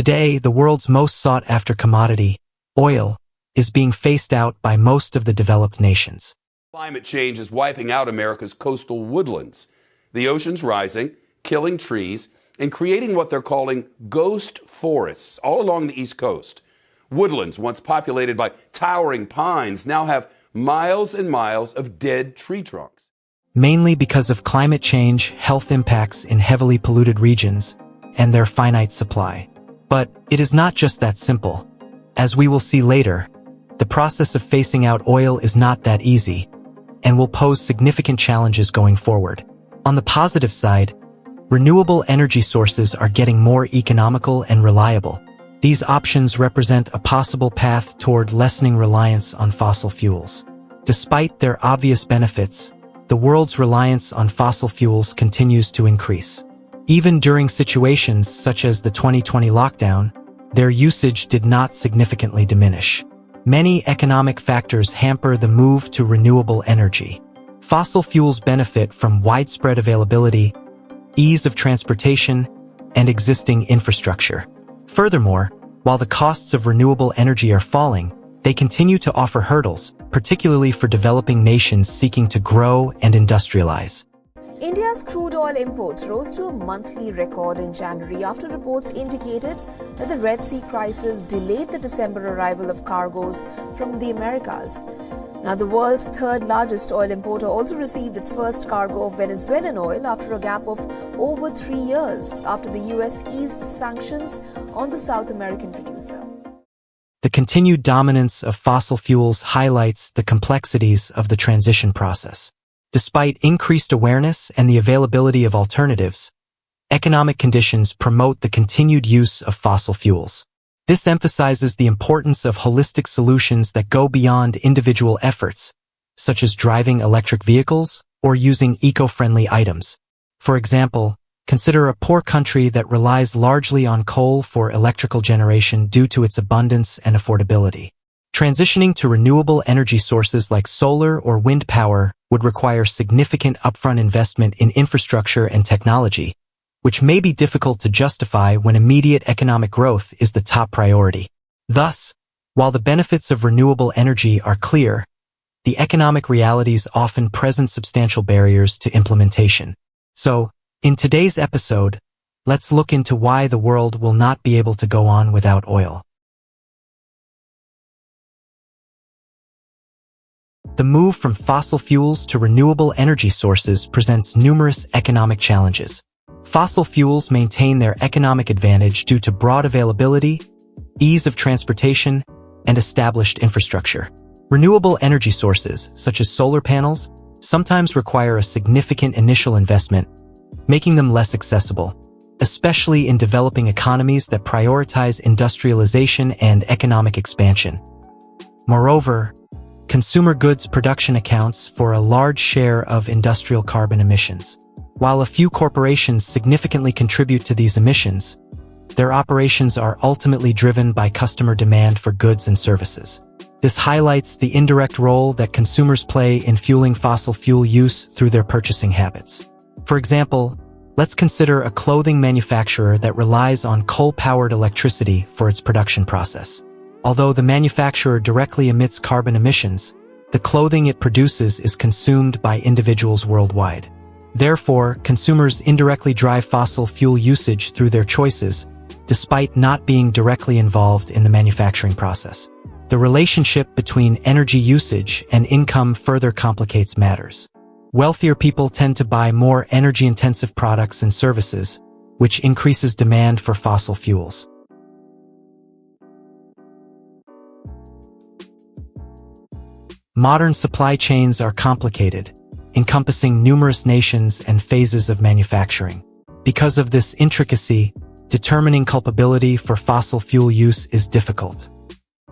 Today, the world's most sought-after commodity, oil, is being phased out by most of the developed nations. Climate change is wiping out America's coastal woodlands. The ocean's rising, killing trees, and creating what they're calling ghost forests all along the East Coast. Woodlands, once populated by towering pines, now have miles and miles of dead tree trunks. Mainly because of climate change, health impacts in heavily polluted regions, and their finite supply. But it is not just that simple. As we will see later, the process of phasing out oil is not that easy, and will pose significant challenges going forward. On the positive side, renewable energy sources are getting more economical and reliable. These options represent a possible path toward lessening reliance on fossil fuels. Despite their obvious benefits, the world's reliance on fossil fuels continues to increase. Even during situations such as the 2020 lockdown, their usage did not significantly diminish. Many economic factors hamper the move to renewable energy. Fossil fuels benefit from widespread availability, ease of transportation, and existing infrastructure. Furthermore, while the costs of renewable energy are falling, they continue to offer hurdles, particularly for developing nations seeking to grow and industrialize. India's crude oil imports rose to a monthly record in January after reports indicated that the Red Sea crisis delayed the December arrival of cargoes from the Americas. Now, the world's third largest oil importer also received its first cargo of Venezuelan oil after a gap of over 3 years after the US eased sanctions on the South American producer. The continued dominance of fossil fuels highlights the complexities of the transition process. Despite increased awareness and the availability of alternatives, economic conditions promote the continued use of fossil fuels. This emphasizes the importance of holistic solutions that go beyond individual efforts, such as driving electric vehicles or using eco-friendly items. For example, consider a poor country that relies largely on coal for electrical generation due to its abundance and affordability. Transitioning to renewable energy sources like solar or wind power would require significant upfront investment in infrastructure and technology, which may be difficult to justify when immediate economic growth is the top priority. Thus, while the benefits of renewable energy are clear, the economic realities often present substantial barriers to implementation. So, in today's episode, let's look into why the world will not be able to go on without oil. The move from fossil fuels to renewable energy sources presents numerous economic challenges. Fossil fuels maintain their economic advantage due to broad availability, ease of transportation, and established infrastructure. Renewable energy sources, such as solar panels, sometimes require a significant initial investment, making them less accessible, especially in developing economies that prioritize industrialization and economic expansion. Moreover, consumer goods production accounts for a large share of industrial carbon emissions. While a few corporations significantly contribute to these emissions, their operations are ultimately driven by customer demand for goods and services. This highlights the indirect role that consumers play in fueling fossil fuel use through their purchasing habits. For example, let's consider a clothing manufacturer that relies on coal-powered electricity for its production process. Although the manufacturer directly emits carbon emissions, the clothing it produces is consumed by individuals worldwide. Therefore, consumers indirectly drive fossil fuel usage through their choices, despite not being directly involved in the manufacturing process. The relationship between energy usage and income further complicates matters. Wealthier people tend to buy more energy-intensive products and services, which increases demand for fossil fuels. Modern supply chains are complicated, encompassing numerous nations and phases of manufacturing. Because of this intricacy, determining culpability for fossil fuel use is difficult.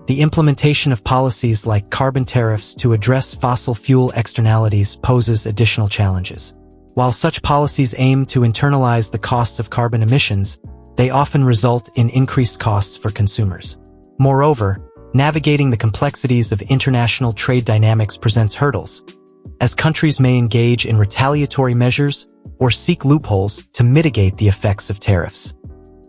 The implementation of policies like carbon tariffs to address fossil fuel externalities poses additional challenges. While such policies aim to internalize the costs of carbon emissions, they often result in increased costs for consumers. Moreover, navigating the complexities of international trade dynamics presents hurdles, as countries may engage in retaliatory measures or seek loopholes to mitigate the effects of tariffs.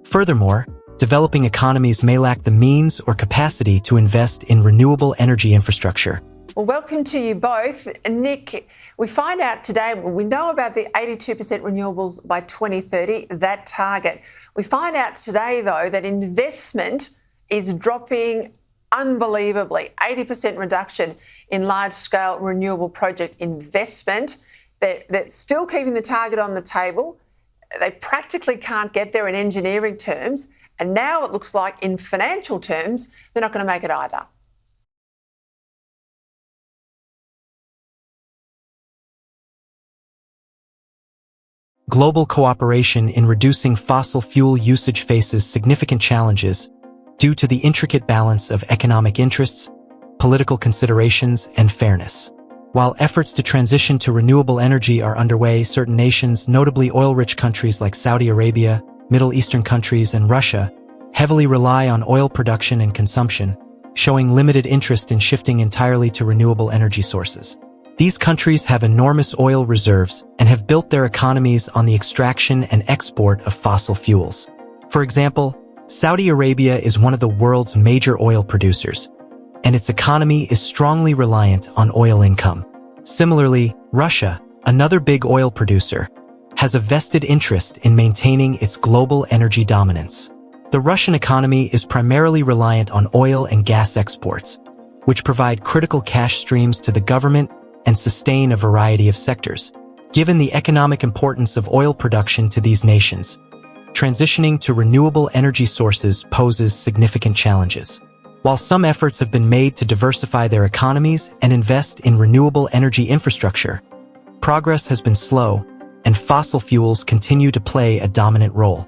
Furthermore, developing economies may lack the means or capacity to invest in renewable energy infrastructure. Well, welcome to you both. Nick, we find out today, we know about the 82% renewables by 2030, that target. We find out today, though, that investment is dropping unbelievably. 80% reduction in large-scale renewable project investment. They're still keeping the target on the table. They practically can't get there in engineering terms. And now it looks like in financial terms, they're not going to make it either. Global cooperation in reducing fossil fuel usage faces significant challenges due to the intricate balance of economic interests, political considerations, and fairness. While efforts to transition to renewable energy are underway, certain nations, notably oil-rich countries like Saudi Arabia, Middle Eastern countries, and Russia, heavily rely on oil production and consumption, showing limited interest in shifting entirely to renewable energy sources. These countries have enormous oil reserves and have built their economies on the extraction and export of fossil fuels. For example, Saudi Arabia is one of the world's major oil producers, and its economy is strongly reliant on oil income. Similarly, Russia, another big oil producer, has a vested interest in maintaining its global energy dominance. The Russian economy is primarily reliant on oil and gas exports, which provide critical cash streams to the government and sustain a variety of sectors. Given the economic importance of oil production to these nations, transitioning to renewable energy sources poses significant challenges. While some efforts have been made to diversify their economies and invest in renewable energy infrastructure, progress has been slow, and fossil fuels continue to play a dominant role.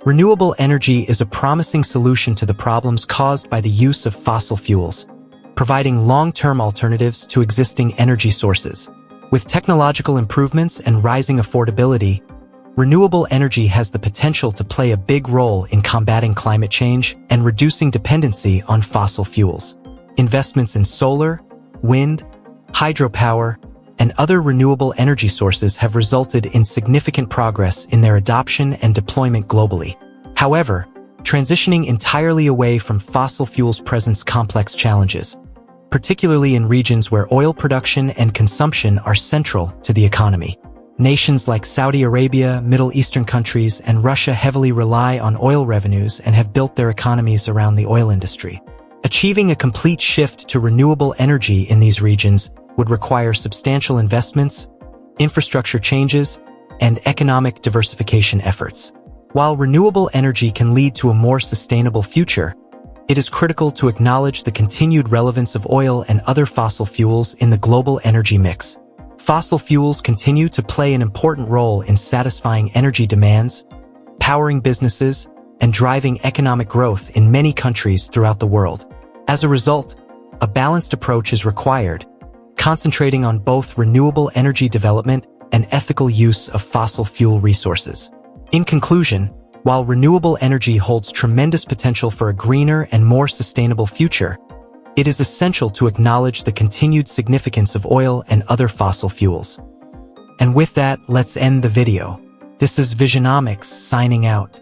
Renewable energy is a promising solution to the problems caused by the use of fossil fuels, providing long-term alternatives to existing energy sources. With technological improvements and rising affordability, renewable energy has the potential to play a big role in combating climate change and reducing dependency on fossil fuels. Investments in solar, wind, hydropower, and other renewable energy sources have resulted in significant progress in their adoption and deployment globally. However, transitioning entirely away from fossil fuels presents complex challenges, particularly in regions where oil production and consumption are central to the economy. Nations like Saudi Arabia, Middle Eastern countries, and Russia heavily rely on oil revenues and have built their economies around the oil industry. Achieving a complete shift to renewable energy in these regions would require substantial investments, infrastructure changes, and economic diversification efforts. While renewable energy can lead to a more sustainable future, it is critical to acknowledge the continued relevance of oil and other fossil fuels in the global energy mix. Fossil fuels continue to play an important role in satisfying energy demands, powering businesses, and driving economic growth in many countries throughout the world. As a result, a balanced approach is required, concentrating on both renewable energy development and ethical use of fossil fuel resources. In conclusion, while renewable energy holds tremendous potential for a greener and more sustainable future, it is essential to acknowledge the continued significance of oil and other fossil fuels. And with that, let's end the video. This is Visionomics signing out.